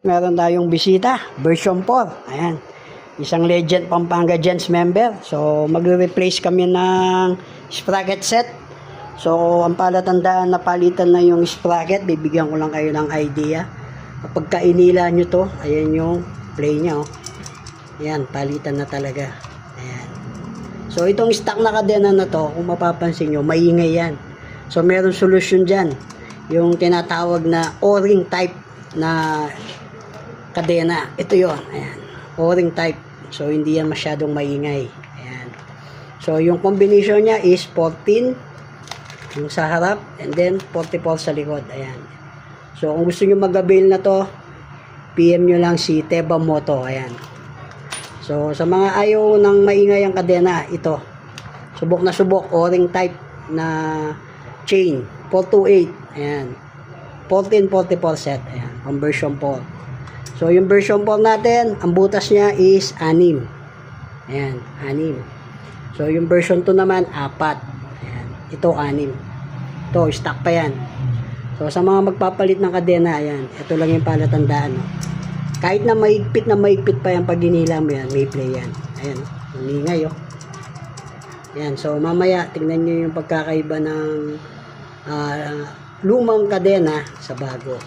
Meron tayong bisita, version 4. Ayan. Isang Legend Pampanga Gents member. So, magre-replace kami ng sprocket set. So, ang palatandaan na palitan na yung sprocket, bibigyan ko lang kayo ng idea. Kapag kainila nyo to, ayan yung play nya. Oh. Ayan, palitan na talaga. Ayan. So, itong stock na kadena na to, kung mapapansin nyo, maingay yan. So, meron solusyon dyan. Yung tinatawag na O-ring type na kadena. Ito yon. Ayan. O-ring type. So, hindi yan masyadong maingay. Ayan. So, yung combination niya is 14 yung sa harap and then 44 sa likod. Ayan. So, kung gusto nyo mag-avail na to, PM nyo lang si Teba Moto. Ayan. So, sa mga ayaw ng maingay ang kadena, ito. Subok na subok. O-ring type na chain. 428. Ayan. 1444 set. Ayan. Ang version 4. So, yung version 4 natin, ang butas niya is 6. Ayan, 6. So, yung version 2 naman, 4. Ayan, ito 6. Ito, stock pa yan. So, sa mga magpapalit ng kadena, ayan, ito lang yung palatandaan. No? Kahit na maigpit pa yan, pag ginila mo yan, may play yan. Ayan, umingay, oh. Ayan, so, mamaya, tingnan nyo yung pagkakaiba ng lumang kadena sa bago.